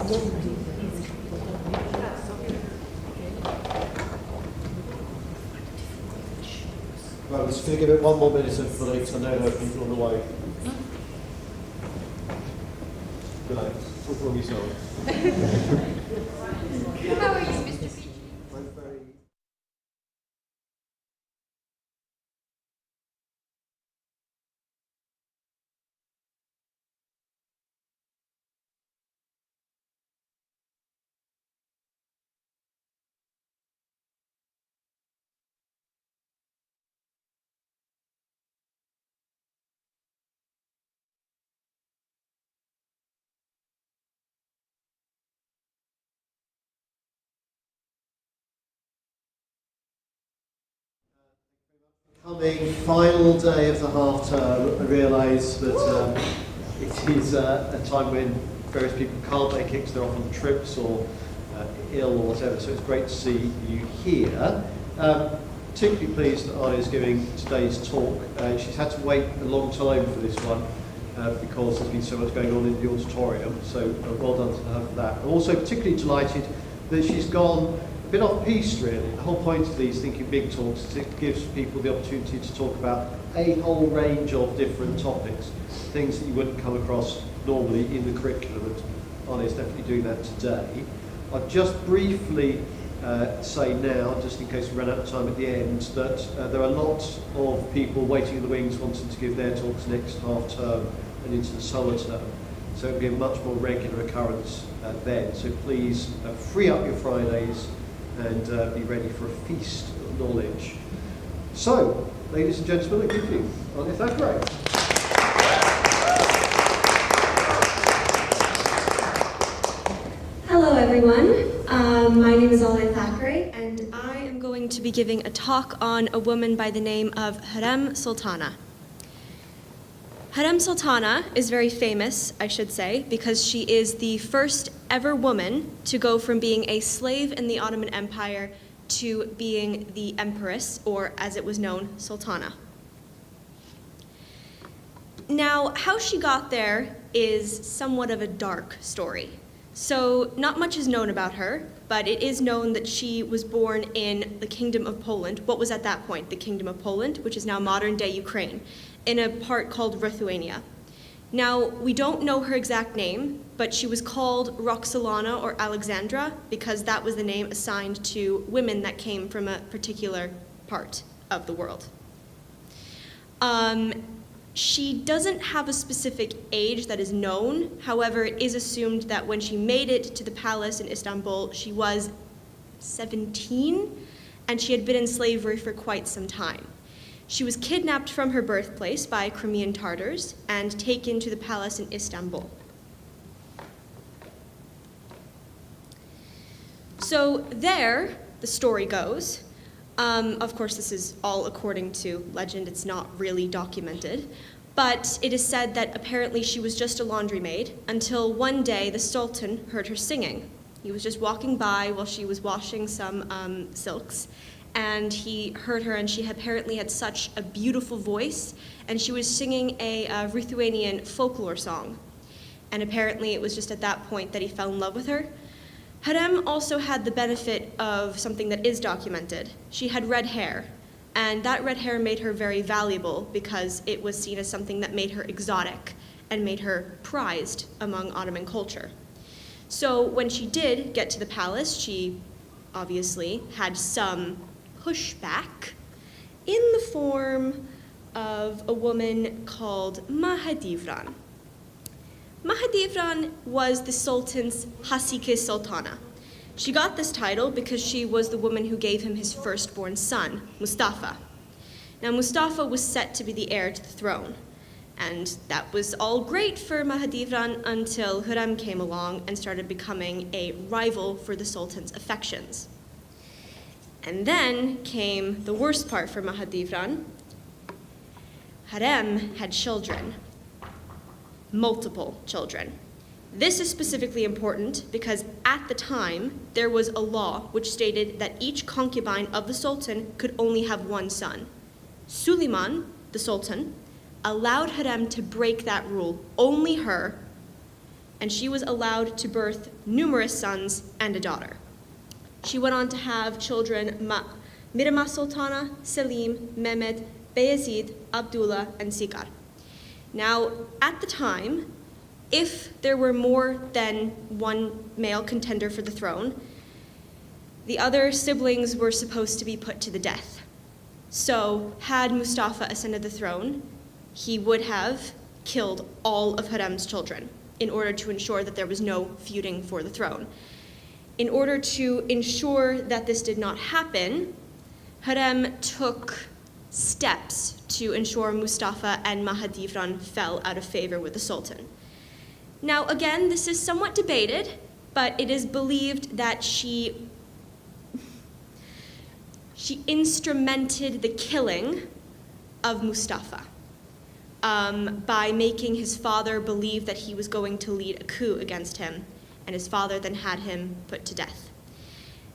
Right, we're just going to give it one more minute of delay because I know there are people on the way. Good night. Talk along yourself. How are you, Mr. Peach? I'm very... Coming final day of the half term, I realise that it is a time when various people can't make it because they're off on trips or ill or whatever, so it's great to see you here. Particularly pleased that Alya is giving today's talk. She's had to wait a long time for this one because there's been so much going on in the auditorium, so well done to her for that. I'm also particularly delighted that she's gone a bit off piste really. The whole point of these Thinking Big talks is it gives people the opportunity to talk about a whole range of different topics, things that you wouldn't come across normally in the curriculum, and Alya's definitely doing that today. I'll just briefly say now, just in case we run out of time at the end, that there are lots of people waiting in the wings wanting to give their talks next half term and into the summer term. So it'll be a much more regular occurrence then. So please free up your Fridays and be ready for a feast of knowledge. So, ladies and gentlemen, I give you Alya Thackeray. Hello everyone, my name is Alya Thackeray and I am going to be giving a talk on a woman by the name of Hurrem Sultana. Hurrem Sultana is very famous, I should say, because she is the first ever woman to go from being a slave in the Ottoman Empire to being the empress, or as it was known, Sultana. Now, how she got there is somewhat of a dark story. So not much is known about her, but it is known that she was born in the Kingdom of Poland, what was at that point the Kingdom of Poland, which is now modern-day Ukraine, in a part called Lithuania. Now, we don't know her exact name, but she was called Roxelana or Alexandra because that was the name assigned to women that came from a particular part of the world. She doesn't have a specific age that is known. However, it is assumed that when she made it to the palace in Istanbul, she was 17, and she had been in slavery for quite some time. She was kidnapped from her birthplace by Crimean Tartars and taken to the palace in Istanbul. So there, the story goes. Of course, this is all according to legend. It's not really documented. But it is said that apparently she was just a laundry maid until one day the Sultan heard her singing. He was just walking by while she was washing some silks, and he heard her, and she apparently had such a beautiful voice, and she was singing a Lithuanian folklore song. And apparently it was just at that point that he fell in love with her. Hurrem also had the benefit of something that is documented. She had red hair, and that red hair made her very valuable because it was seen as something that made her exotic and made her prized among Ottoman culture. So when she did get to the palace, she obviously had some pushback in the form of a woman called Mahidevran. Mahidevran was the Sultan's Hasike Sultana. She got this title because she was the woman who gave him his firstborn son, Mustafa. Now, Mustafa was set to be the heir to the throne, and that was all great for Mahidevran until Hurrem came along and started becoming a rival for the Sultan's affections. And then came the worst part for Mahidevran. Hurrem had children. Multiple children. This is specifically important because at the time there was a law which stated that each concubine of the Sultan could only have one son. Suleiman, the Sultan, allowed Hurrem to break that rule, only her, and she was allowed to birth numerous sons and a daughter. She went on to have children Mirama Sultana, Selim, Mehmed, Bayezid, Abdullah, and Sigar. Now, at the time, if there were more than one male contender for the throne, the other siblings were supposed to be put to the death. So, had Mustafa ascended the throne, he would have killed all of Hürrem's children in order to ensure that there was no feuding for the throne. In order to ensure that this did not happen, Hürrem took steps to ensure Mustafa and Mahidevran fell out of favor with the Sultan. Now, again, this is somewhat debated, but it is believed that she instrumented the killing of Mustafa by making his father believe that he was going to lead a coup against him, and his father then had him put to death.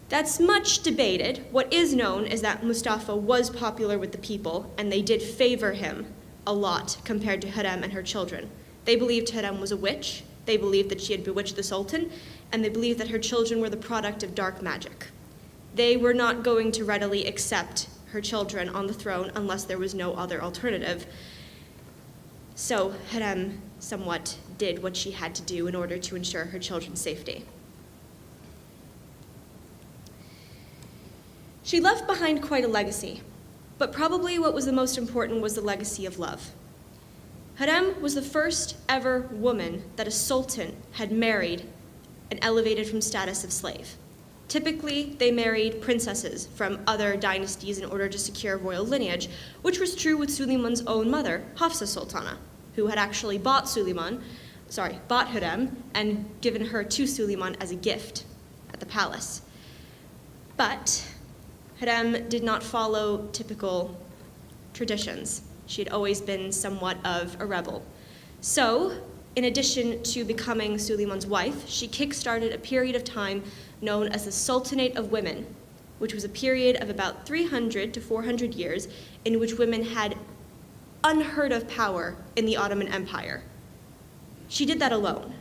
That's much debated. What is known is that Mustafa was popular with the people, and they did favor him a lot compared to Hürrem and her children. They believed Hürrem was a witch, they believed that she had bewitched the Sultan, and they believed that her children were the product of dark magic. They were not going to readily accept her children on the throne unless there was no other alternative. So Hürrem somewhat did what she had to do in order to ensure her children's safety. She left behind quite a legacy, but probably what was the most important was the legacy of love. Hürrem was the first ever woman that a sultan had married and elevated from status of slave. Typically, they married princesses from other dynasties in order to secure royal lineage, which was true with Suleiman's own mother, Hafsa Sultana, who had actually bought Hürrem and given her to Suleiman as a gift at the palace. But Hürrem did not follow typical traditions. She had always been somewhat of a rebel. So, in addition to becoming Suleiman's wife, she kick-started a period of time known as the Sultanate of Women, which was a period of about 300 to 400 years in which women had unheard of power in the Ottoman Empire. She did that alone,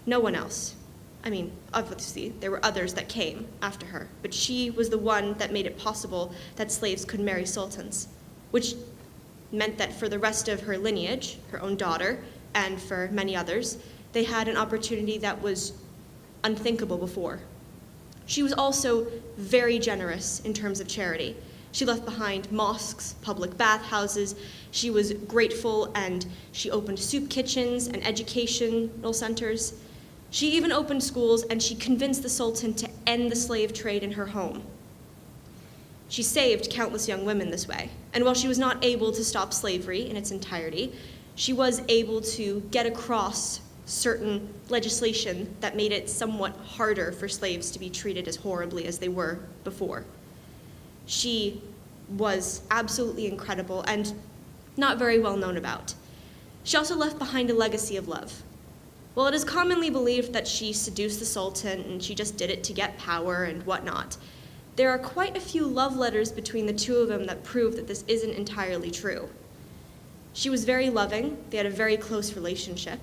no one else. I mean, obviously, there were others that came after her, but she was the one that made it possible that slaves could marry sultans, which meant that for the rest of her lineage, her own daughter, and for many others, they had an opportunity that was unthinkable before. She was also very generous in terms of charity. She left behind mosques, public bathhouses. She was grateful, and she opened soup kitchens and educational centers. She even opened schools, and she convinced the Sultan to end the slave trade in her home. She saved countless young women this way, and while she was not able to stop slavery in its entirety, she was able to get across certain legislation that made it somewhat harder for slaves to be treated as horribly as they were before. She was absolutely incredible and not very well known about. She also left behind a legacy of love. While it is commonly believed that she seduced the Sultan and she just did it to get power and whatnot, there are quite a few love letters between the two of them that prove that this isn't entirely true. She was very loving, they had a very close relationship,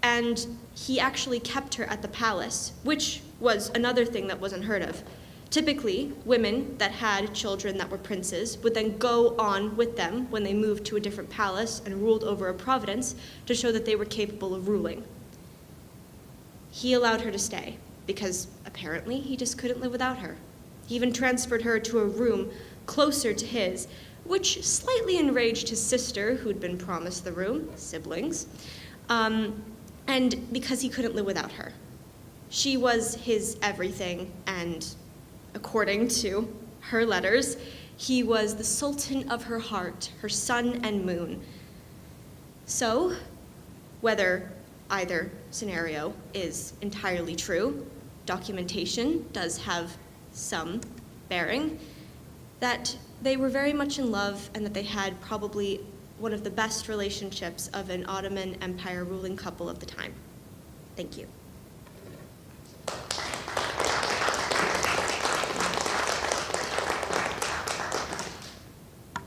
and he actually kept her at the palace, which was another thing that was unheard of. Typically, women that had children that were princes would then go on with them when they moved to a different palace and ruled over a province to show that they were capable of ruling. He allowed her to stay because apparently he just couldn't live without her. He even transferred her to a room closer to his, which slightly enraged his sister, who'd been promised the room, siblings, and because he couldn't live without her. She was his everything, and according to her letters, he was the sultan of her heart, her sun and moon. So, whether either scenario is entirely true, documentation does have some bearing, that they were very much in love and that they had probably one of the best relationships of an Ottoman Empire ruling couple of the time. Thank you.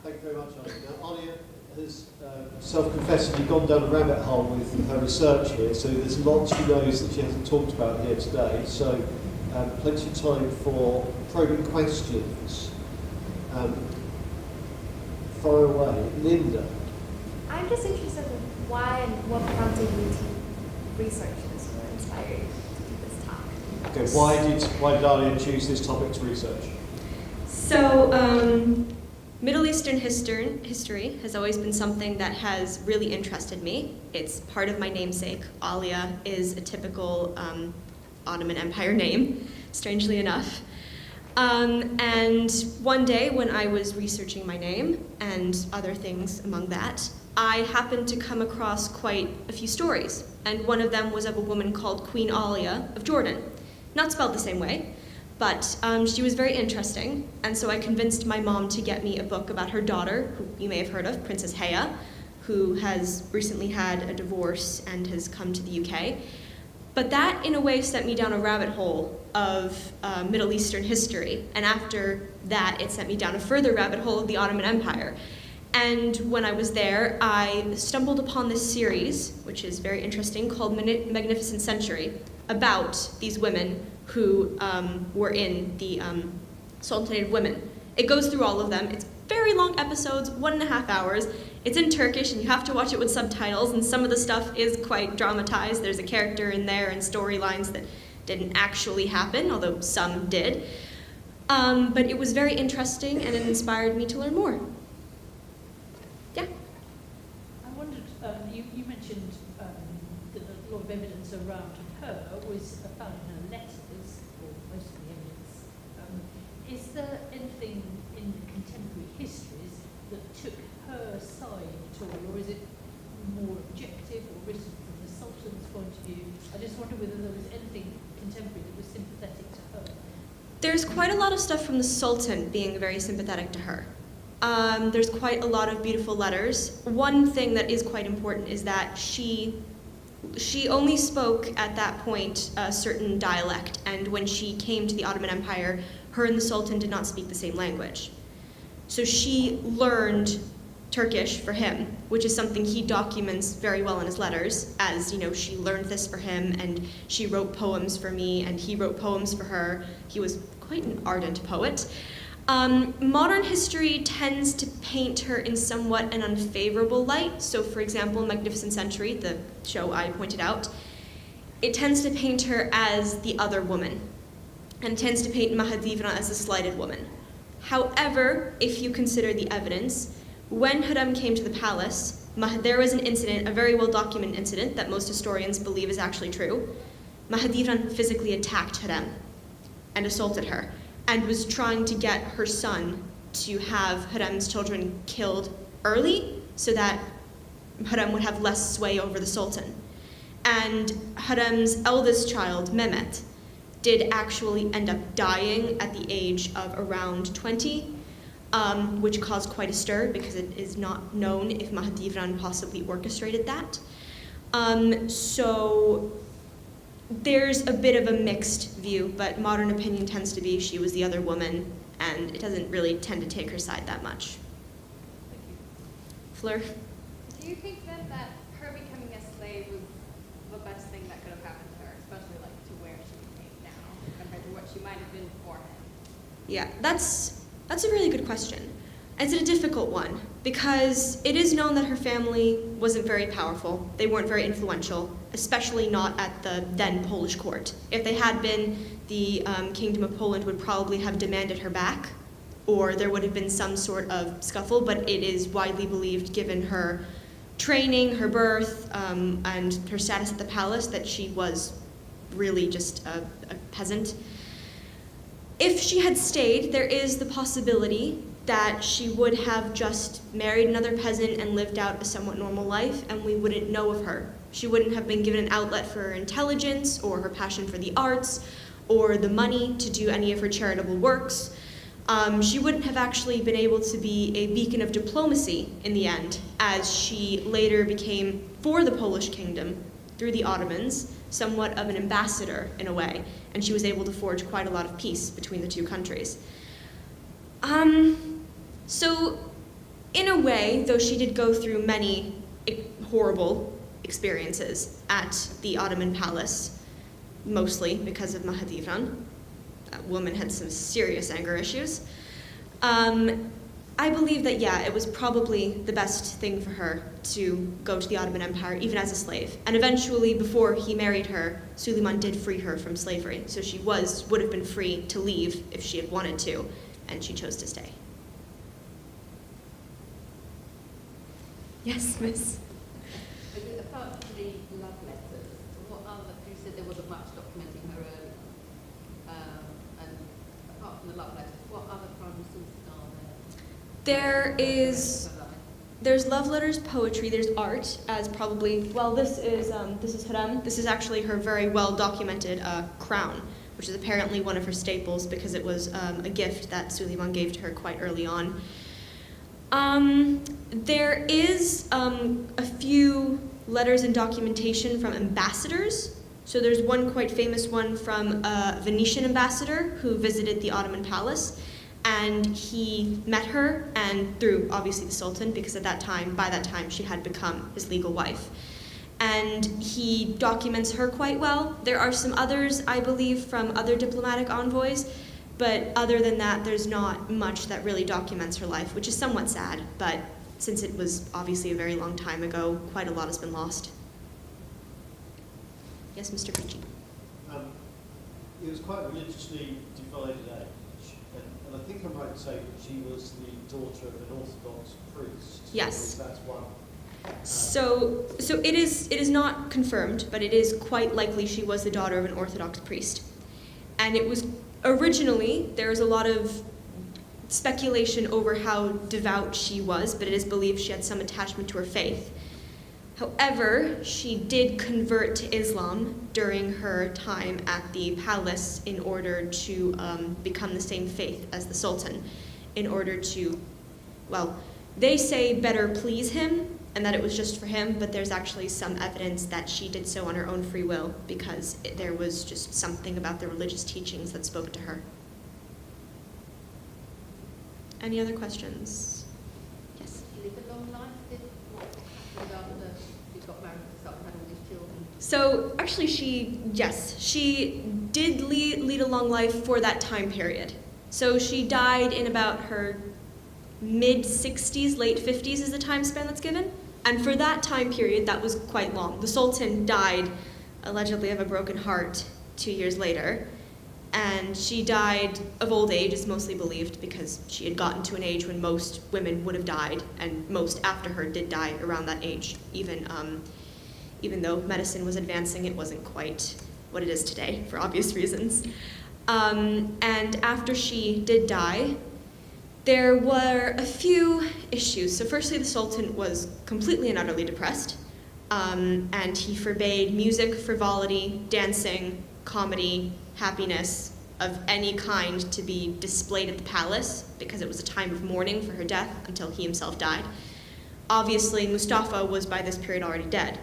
Thank you very much, Alya. Now, Alya has self-confessedly gone down a rabbit hole with her research here, so there's lots she knows that she hasn't talked about here today, so plenty of time for probing questions. Far away. Linda. I'm just interested in why and what prompted you to research this or inspired you to do this talk. Okay, why did Alya choose this topic to research? So, Middle Eastern history has always been something that has really interested me. It's part of my namesake. Alya is a typical Ottoman Empire name, strangely enough. And one day when I was researching my name and other things among that, I happened to come across quite a few stories. And one of them was of a woman called Queen Alya of Jordan. Not spelled the same way, but she was very interesting. And so I convinced my mom to get me a book about her daughter, who you may have heard of, Princess Haya, who has recently had a divorce and has come to the UK. But that, in a way, sent me down a rabbit hole of Middle Eastern history. And after that, it sent me down a further rabbit hole of the Ottoman Empire. And when I was there, I stumbled upon this series, which is very interesting, called Magnificent Century, about these women who were in the Sultanate of Women. It goes through all of them. It's very long episodes, 1.5 hours. It's in Turkish, and you have to watch it with subtitles, and some of the stuff is quite dramatized. There's a character in there and storylines that didn't actually happen, although some did. But it was very interesting, and it inspired me to learn more. Yeah? I wondered, you mentioned that a lot of evidence around her was found in her letters, or most of the evidence. Is there anything in contemporary histories that took her side at all, or is it more objective or written from the Sultan's point of view? I just wonder whether there was anything contemporary that was sympathetic to her. There's quite a lot of stuff from the Sultan being very sympathetic to her. There's quite a lot of beautiful letters. One thing that is quite important is that she only spoke at that point a certain dialect, and when she came to the Ottoman Empire, her and the Sultan did not speak the same language. So she learned Turkish for him, which is something he documents very well in his letters, as, you know, she learned this for him, and she wrote poems for me, and he wrote poems for her. He was quite an ardent poet. Modern history tends to paint her in somewhat an unfavorable light. So, for example, Magnificent Century, the show I pointed out, it tends to paint her as the other woman, and tends to paint Mahadivna as the slighted woman. However, if you consider the evidence, when Hürrem came to the palace, there was an incident, a very well-documented incident that most historians believe is actually true. Mahadivna physically attacked Hürrem and assaulted her, and was trying to get her son to have Hürrem's children killed early so that Hürrem would have less sway over the Sultan. And Hürrem's eldest child, Mehmet, did actually end up dying at the age of around 20, which caused quite a stir because it is not known if Mahadivran possibly orchestrated that. So there's a bit of a mixed view, but modern opinion tends to be she was the other woman, and it doesn't really tend to take her side that much. Thank you. Fleur? Do you think then that her becoming a slave was the best thing that could have happened to her, especially like to where she became now, compared to what she might have been beforehand? Yeah, that's a really good question. It's a difficult one, because it is known that her family wasn't very powerful. They weren't very influential, especially not at the then Polish court. If they had been, the Kingdom of Poland would probably have demanded her back, or there would have been some sort of scuffle, but it is widely believed, given her training, her birth, and her status at the palace, that she was really just a peasant. If she had stayed, there is the possibility that she would have just married another peasant and lived out a somewhat normal life, and we wouldn't know of her. She wouldn't have been given an outlet for her intelligence, or her passion for the arts, or the money to do any of her charitable works. She wouldn't have actually been able to be a beacon of diplomacy in the end, as she later became, for the Polish kingdom, through the Ottomans, somewhat of an ambassador in a way, and she was able to forge quite a lot of peace between the two countries. So, in a way, though she did go through many horrible experiences at the Ottoman palace, mostly because of Mahidevran. That woman had some serious anger issues. I believe that, yeah, it was probably the best thing for her to go to the Ottoman Empire, even as a slave. And eventually, before he married her, Suleiman did free her from slavery. So she would have been free to leave if she had wanted to, and she chose to stay. Yes, miss? Apart from the love letters, what other, you said there wasn't much documenting her earlier, and apart from the love letters, what other primary sources are there? There's love letters, poetry, there's art, as probably, well, this is Hürrem. This is actually her very well documented crown, which is apparently one of her staples because it was a gift that Suleiman gave to her quite early on. There is a few letters and documentation from ambassadors. So there's one quite famous one from a Venetian ambassador who visited the Ottoman palace, and he met her, and through obviously the Sultan, because by that time she had become his legal wife. And he documents her quite well. There are some others, I believe, from other diplomatic envoys, but other than that, there's not much that really documents her life, which is somewhat sad, but since it was obviously a very long time ago, quite a lot has been lost. Yes, Mr. Pucci. It was quite a religiously divided age, and I think I might say that she was the daughter of an Orthodox priest. Yes. That's one. So it is not confirmed, but it is quite likely she was the daughter of an Orthodox priest. And it was originally, there was a lot of speculation over how devout she was, but it is believed she had some attachment to her faith. However, she did convert to Islam during her time at the palace in order to become the same faith as the Sultan, in order to, well, they say better please him, and that it was just for him, but there's actually some evidence that she did so on her own free will because there was just something about the religious teachings that spoke to her. Any other questions? Yes? She lived a long life. What happened after she got married to someone, had all these children? So actually she did lead a long life for that time period. So she died in about her mid-60s, late 50s is the time span that's given. And for that time period, that was quite long. The Sultan died, allegedly of a broken heart, 2 years later. And she died of old age, is mostly believed, because she had gotten to an age when most women would have died, and most after her did die around that age. Even though medicine was advancing, it wasn't quite what it is today, for obvious reasons. And after she did die, there were a few issues. So firstly, the Sultan was completely and utterly depressed, and he forbade music, frivolity, dancing, comedy, happiness of any kind to be displayed at the palace because it was a time of mourning for her death until he himself died. Obviously, Mustafa was by this period already dead.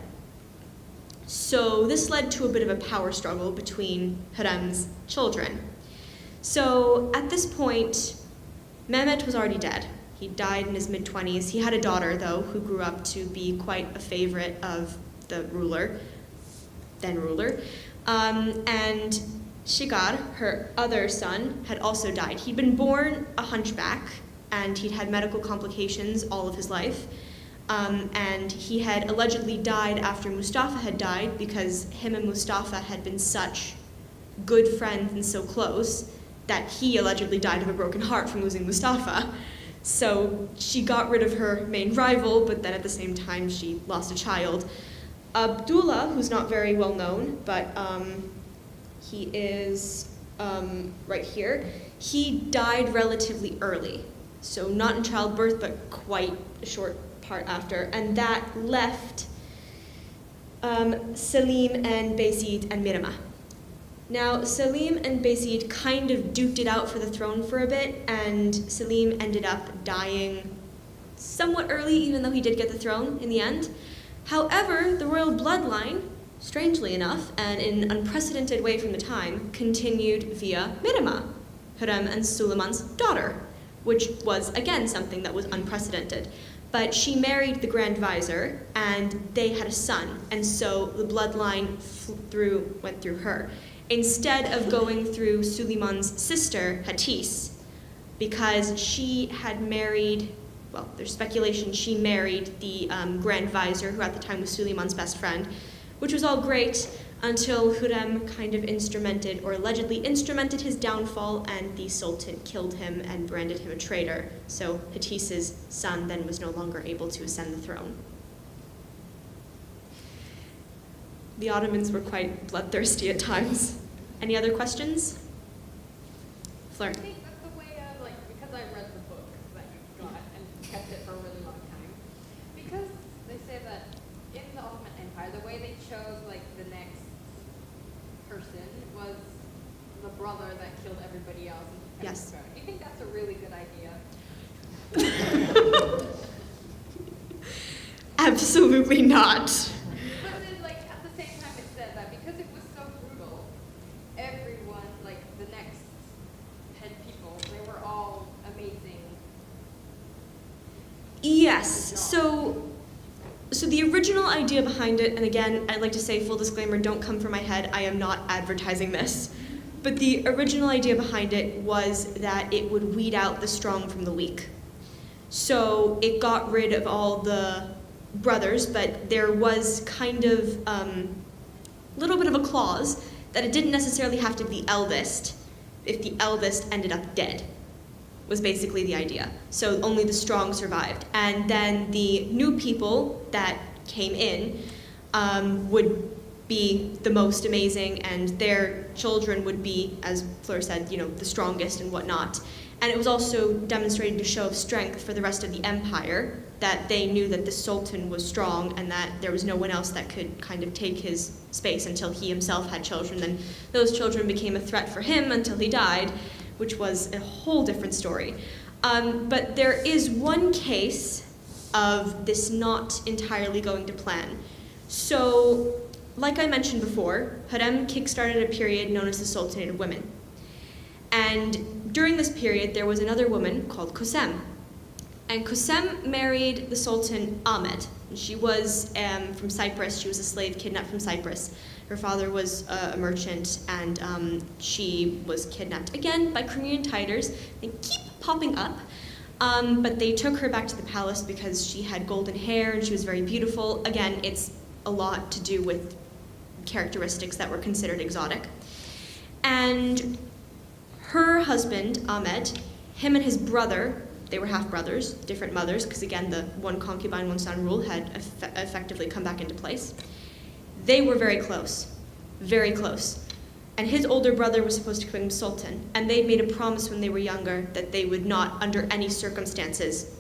So this led to a bit of a power struggle between Hürrem's children. So at this point, Mehmet was already dead. He died in his mid-20s. He had a daughter, though, who grew up to be quite a favorite of the then ruler. And Shigar, her other son, had also died. He'd been born a hunchback, and he'd had medical complications all of his life. And he had allegedly died after Mustafa had died because him and Mustafa had been such good friends and so close that he allegedly died of a broken heart from losing Mustafa. So she got rid of her main rival, but then at the same time she lost a child. Abdullah, who's not very well known, but he is right here, he died relatively early. So not in childbirth, but quite a short part after, and that left Selim and Bayezid and Mirama. Now, Selim and Bayezid kind of duked it out for the throne for a bit, and Selim ended up dying somewhat early, even though he did get the throne in the end. However, the royal bloodline, strangely enough, and in an unprecedented way from the time, continued via Mirama, Hürrem and Suleiman's daughter, which was, again, something that was unprecedented. But she married the Grand Vizier, and they had a son, and so the bloodline went through her, instead of going through Suleiman's sister, Hatis, because she had married, well, there's speculation she married the Grand Vizier, who at the time was Suleiman's best friend, which was all great until Hürrem kind of allegedly instrumented his downfall, and the Sultan killed him and branded him a traitor. So Hatis's son then was no longer able to ascend the throne. The Ottomans were quite bloodthirsty at times. Any other questions? Fleur. I think that's the way because I read the book that you got and kept it for a really long time. Because they say that in the Ottoman Empire, the way they chose the next person was the brother that killed everybody else and kept Yes. the throne. Do you think that's a really good idea? Absolutely not. But then, at the same time, it said that because it was so brutal, everyone, the next 10 people, they were all amazing. Yes, so the original idea behind it, and again, I'd like to say, full disclaimer, don't come from my head, I am not advertising this, but the original idea behind it was that it would weed out the strong from the weak. So it got rid of all the brothers, but there was kind of a little bit of a clause that it didn't necessarily have to be the eldest if the eldest ended up dead, was basically the idea. So only the strong survived. And then the new people that came in would be the most amazing, and their children would be, as Fleur said, the strongest and whatnot. And it was also demonstrated a show of strength for the rest of the empire, that they knew that the Sultan was strong and that there was no one else that could kind of take his space until he himself had children. Then those children became a threat for him until he died, which was a whole different story. But there is one case of this not entirely going to plan. So, like I mentioned before, Hürrem kickstarted a period known as the Sultanate of Women. And during this period, there was another woman called Kösem. And Kösem married the Sultan Ahmed. She was from Cyprus. She was a slave kidnapped from Cyprus. Her father was a merchant, and she was kidnapped again by Crimean Tatars. They keep popping up, but they took her back to the palace because she had golden hair and she was very beautiful. Again, it's a lot to do with characteristics that were considered exotic. And her husband, Ahmed, him and his brother, they were half-brothers, different mothers, because again, the one concubine, one son rule had effectively come back into place. They were very close, very close. And his older brother was supposed to become sultan, and they made a promise when they were younger that they would not, under any circumstances,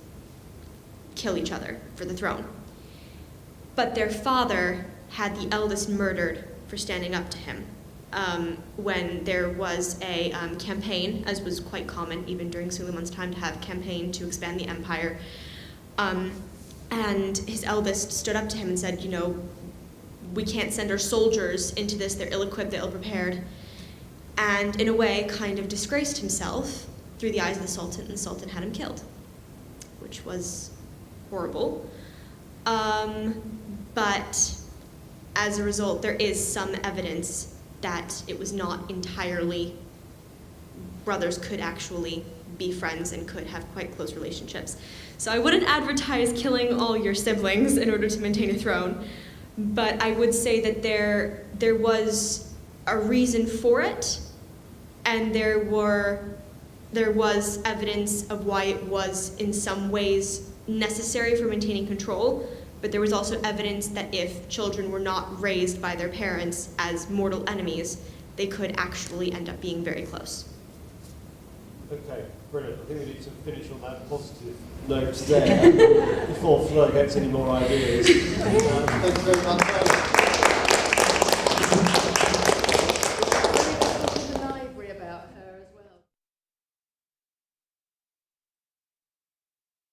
kill each other for the throne. But their father had the eldest murdered for standing up to him. When there was a campaign, as was quite common even during Suleiman's time to have a campaign to expand the empire, and his eldest stood up to him and said, we can't send our soldiers into this, they're ill-equipped, they're ill-prepared, and in a way kind of disgraced himself through the eyes of the Sultan, and the Sultan had him killed, which was horrible. But as a result, there is some evidence that it was not entirely, brothers could actually be friends and could have quite close relationships. So I wouldn't advertise killing all your siblings in order to maintain a throne, but I would say that there was a reason for it, and there was evidence of why it was in some ways necessary for maintaining control, but there was also evidence that if children were not raised by their parents as mortal enemies, they could actually end up being very close. Okay, brilliant. I think we need to finish on that positive note there before Fleur gets any more ideas. Thanks very much.